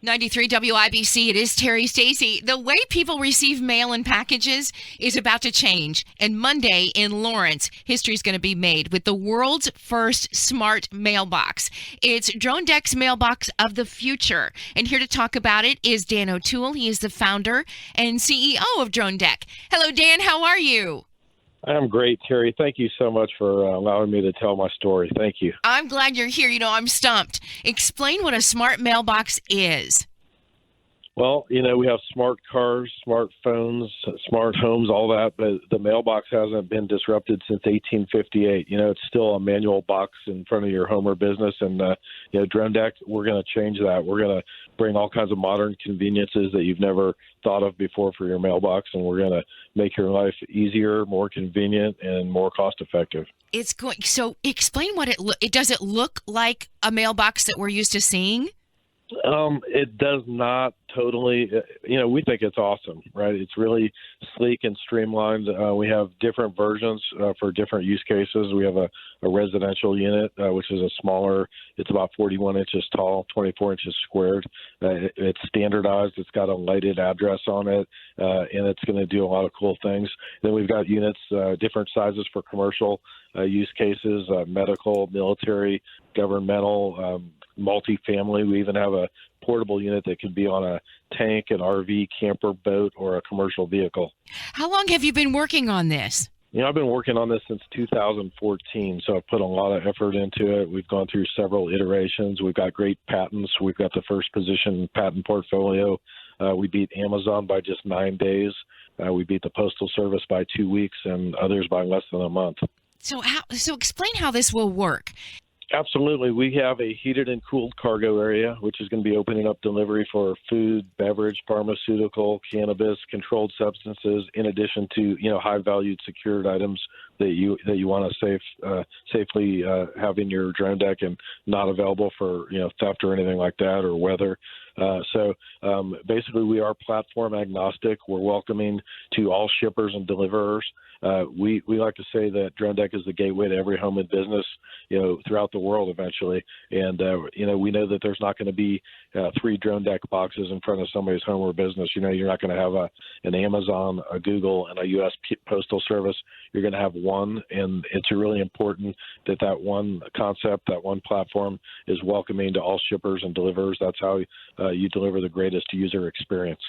93 WIBC, it is Terri Stacy. The way people receive mail and packages is about to change. And Monday in Lawrence, history is going to be made with the world's first smart mailbox. It's Dronedek's Mailbox of the future. And here to talk about it is Dan O'Toole. He is the founder and CEO of Dronedek. Hello, Dan. How are you? I'm great, Terry. Thank you so much for allowing me to tell my story. Thank you. I'm glad you're here. I'm stumped. Explain what a smart mailbox is. Well, we have smart cars, smartphones, smart homes, all that, but the mailbox hasn't been disrupted since 1858. It's still a manual box in front of your home or business, and, Dronedek, we're going to change that. We're going to bring all kinds of modern conveniences that you've never thought of before for your mailbox, and we're going to make your life easier, more convenient, and more cost-effective. So explain what it does. It look like a mailbox that we're used to seeing? It does not totally. We think it's awesome, right? It's really sleek and streamlined. We have different versions for different use cases. We have a residential unit, which is a smaller. It's about 41 inches tall, 24 inches squared. It's standardized. It's got a lighted address on it, and it's going to do a lot of cool things. Then we've got units, different sizes for commercial use cases, medical, military, governmental, multifamily. We even have a portable unit that can be on a tank, an RV, camper, boat, or a commercial vehicle. How long have you been working on this? I've been working on this since 2014, so I've put a lot of effort into it. We've gone through several iterations. We've got great patents. We've got the first position patent portfolio. We beat Amazon by just 9 days. We beat the Postal Service by 2 weeks and others by less than a month. So explain how this will work. Absolutely. We have a heated and cooled cargo area, which is going to be opening up delivery for food, beverage, pharmaceutical, cannabis, controlled substances, in addition to, high-valued secured items that you want to safely have in your Dronedek and not available for, theft or anything like that or weather. So basically, we are platform agnostic. We're welcoming to all shippers and deliverers. We like to say that Dronedek is the gateway to every home and business, throughout the world eventually. And, we know that there's not going to be 3 Dronedek boxes in front of somebody's home or business. You're not going to have an Amazon, a Google, and a U.S. Postal Service. You're going to have one, and it's really important that one concept, that one platform is welcoming to all shippers and deliverers. That's how you deliver the greatest user experience.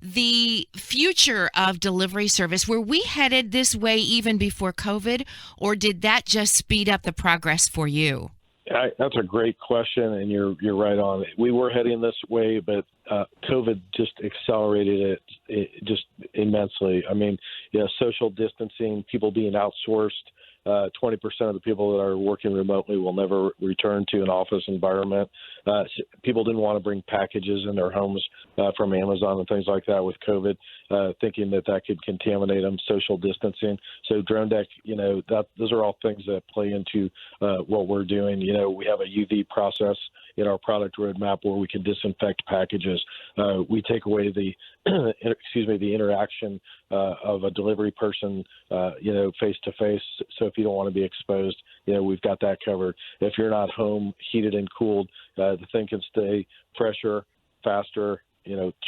The future of delivery service, were we headed this way even before COVID, or did that just speed up the progress for you? That's a great question, and you're right on. We were heading this way, but COVID just accelerated it just immensely. Social distancing, people being outsourced. 20% of the people that are working remotely will never return to an office environment. People didn't want to bring packages in their homes from Amazon and things like that with COVID, thinking that could contaminate them, social distancing. So Dronedek, those are all things that play into what we're doing. We have a UV process in our product roadmap where we can disinfect packages. We take away the interaction of a delivery person, face to face. So if you don't want to be exposed, we've got that covered. If you're not home, heated and cooled, the thing can stay fresher, faster,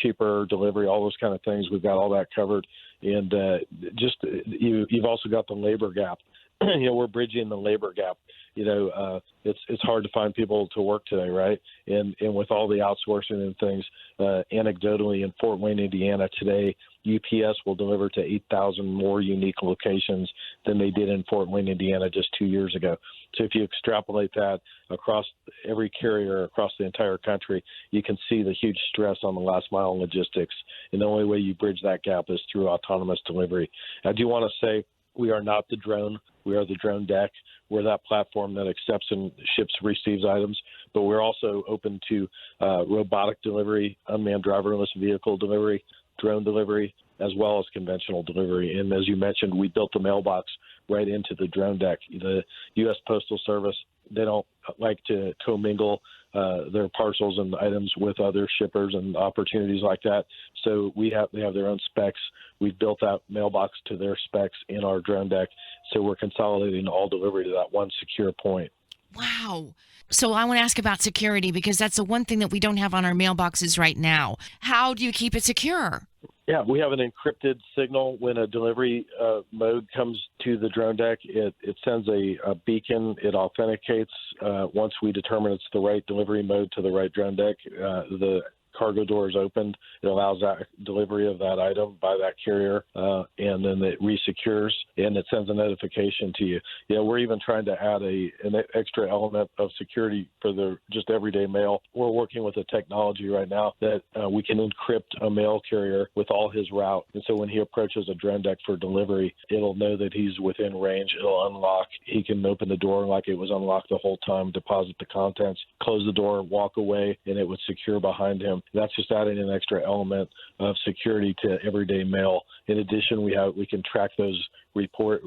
cheaper delivery, all those kind of things. We've got all that covered. And you've also got the labor gap. We're bridging the labor gap. It's hard to find people to work today, right? And with all the outsourcing and things, anecdotally in Fort Wayne, Indiana today, UPS will deliver to 8,000 more unique locations than they did in Fort Wayne, Indiana just 2 years ago. So if you extrapolate that across every carrier across the entire country, you can see the huge stress on the last mile logistics. And the only way you bridge that gap is through autonomous delivery. I do want to say we are not the drone. We are the Dronedek. We're that platform that accepts and ships, receives items, but we're also open to robotic delivery, unmanned driverless vehicle delivery, drone delivery, as well as conventional delivery. And as you mentioned, we built the mailbox right into the Dronedek. The U.S. Postal Service, they don't like to commingle their parcels and items with other shippers and opportunities like that. So they have their own specs. We've built that mailbox to their specs in our Dronedek. So we're consolidating all delivery to that one secure point. Wow. So I want to ask about security because that's the one thing that we don't have on our mailboxes right now. How do you keep it secure? Yeah, we have an encrypted signal when a delivery mode comes to the drone deck. It sends a beacon. It authenticates once we determine it's the right delivery mode to the right drone deck. The cargo door is opened. It allows that delivery of that item by that carrier, and then it resecures and it sends a notification to you. We're even trying to add an extra element of security for the just everyday mail. We're working with a technology right now that we can encrypt a mail carrier with all his route, and so when he approaches a drone deck for delivery, it'll know that he's within range. It'll unlock. He can open the door like it was unlocked the whole time, deposit the contents, close the door, walk away, and it would secure behind him. That's just adding an extra element of security to everyday mail. In addition, we can track those, report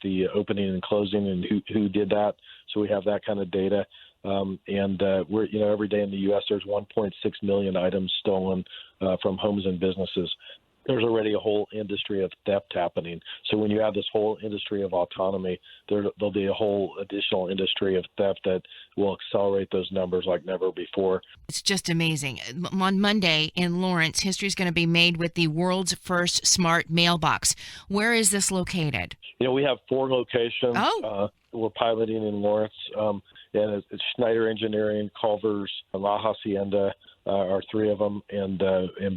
the opening and closing and who did that. So we have that kind of data. We're every day in the U.S. there's 1.6 million items stolen from homes and businesses. There's already a whole industry of theft happening. So when you have this whole industry of autonomy, there'll be a whole additional industry of theft that will accelerate those numbers like never before. It's just amazing. On Monday in Lawrence, history is going to be made with the world's first smart mailbox. Where is this located? We have 4 locations. We're piloting in Lawrence, and it's Schneider Engineering, Culver's, La Hacienda are 3 of them, and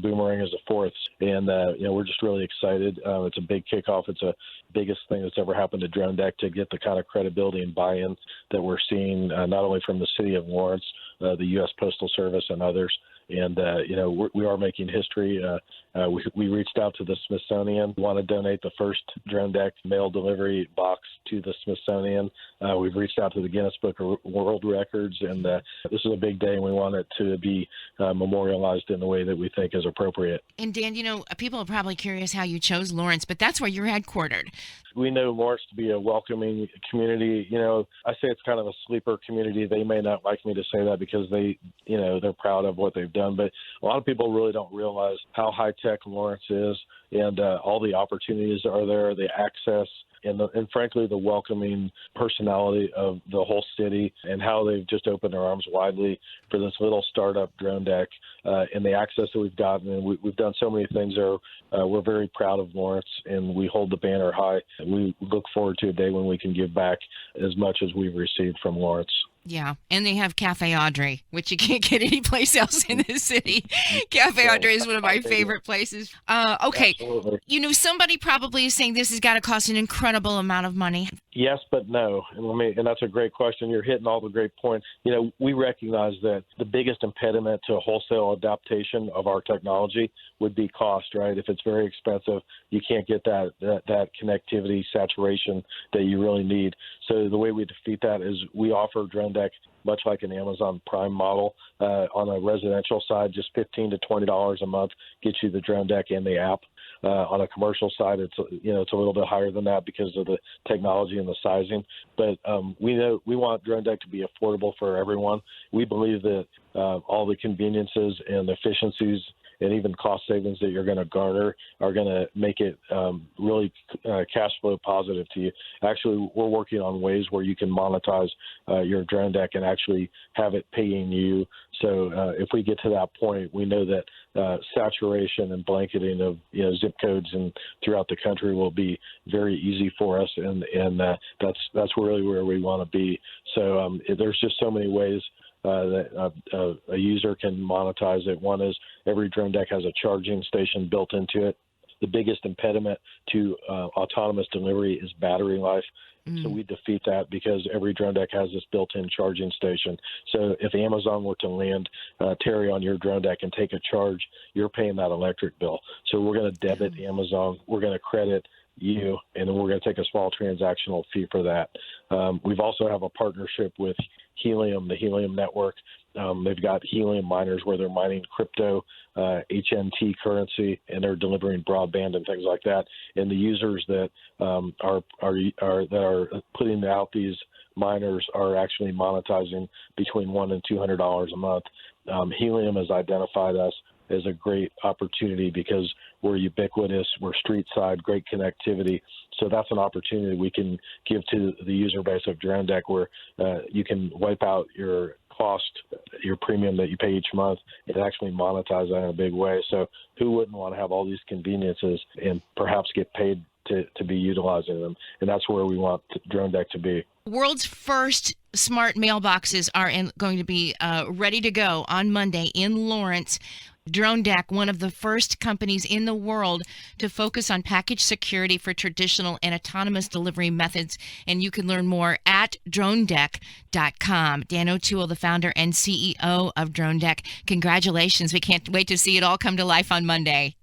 Boomerang is the 4th. And we're just really excited. It's a big kickoff. It's the biggest thing that's ever happened to Drone Deck to get the kind of credibility and buy-in that we're seeing, not only from the city of Lawrence, the U.S. Postal Service, and others. And, we are making history. We reached out to the Smithsonian. We want to donate the first Drone Deck mail delivery box to the Smithsonian. We've reached out to the Guinness Book of World Records, and this is a big day, and we want it to be memorialized in the way that we think is appropriate. And Dan, people are probably curious how you chose Lawrence, but that's where you're headquartered. We know Lawrence to be a welcoming community. I say it's kind of a sleeper community. They may not like me to say that because they're proud of what they've done, but a lot of people really don't realize how high-tech Lawrence is, and all the opportunities are there, the access, and frankly, the welcoming personality of the whole city, and how they've just opened their arms widely for this little startup Drone Deck, and the access that we've gotten. And we've done so many things there. We're very proud of Lawrence, and we hold the banner high. And we look forward to a day when we can give back as much as we've received from Lawrence. Yeah, and they have Cafe Audrey, which you can't get anyplace else in the city. Cafe Audrey is one of my favorite places. Okay, Absolutely. Somebody probably is saying this has got to cost an incredible amount of money. Yes, but no. And that's a great question. You're hitting all the great points. We recognize that the biggest impediment to wholesale adaptation of our technology would be cost, right? If it's very expensive, you can't get that connectivity saturation that you really need. So the way we defeat that is we offer Drone Deck much like an Amazon Prime model. On a residential side, just $15 to $20 a month gets you the Drone Deck and the app. On a commercial side, it's a little bit higher than that because of the technology and the sizing. But we want Drone Deck to be affordable for everyone. We believe that all the conveniences and efficiencies and even cost savings that you're going to garner are going to make it really cash flow positive to you. Actually, we're working on ways where you can monetize your Drone Deck and actually have it paying you. So if we get to that point, we know that saturation and blanketing of zip codes and throughout the country will be very easy for us, and that's really where we want to be. So there's just so many ways that a user can monetize it. One is every Drone Deck has a charging station built into it. The biggest impediment to autonomous delivery is battery life. So we defeat that because every Drone Deck has this built-in charging station. So if Amazon were to land Terri on your Drone Deck and take a charge, you're paying that electric bill. So we're going to debit Amazon. We're going to credit you, and then we're going to take a small transactional fee for that. We've also have a partnership with Helium, the Helium Network. They've got Helium miners where they're mining crypto, HNT currency, and they're delivering broadband and things like that. And the users that are putting out these miners are actually monetizing between $100 and $200 a month. Helium has identified us is a great opportunity because we're ubiquitous, we're street side, great connectivity. So that's an opportunity we can give to the user base of Dronedek, where you can wipe out your cost, your premium that you pay each month, and actually monetize that in a big way. So who wouldn't want to have all these conveniences and perhaps get paid to be utilizing them? And that's where we want Dronedek to be. World's first smart mailboxes are going to be ready to go on Monday in Lawrence. Dronedek, one of the first companies in the world to focus on package security for traditional and autonomous delivery methods. And you can learn more at dronedek.com. Dan O'Toole, the founder and CEO of Dronedek, congratulations. We can't wait to see it all come to life on Monday.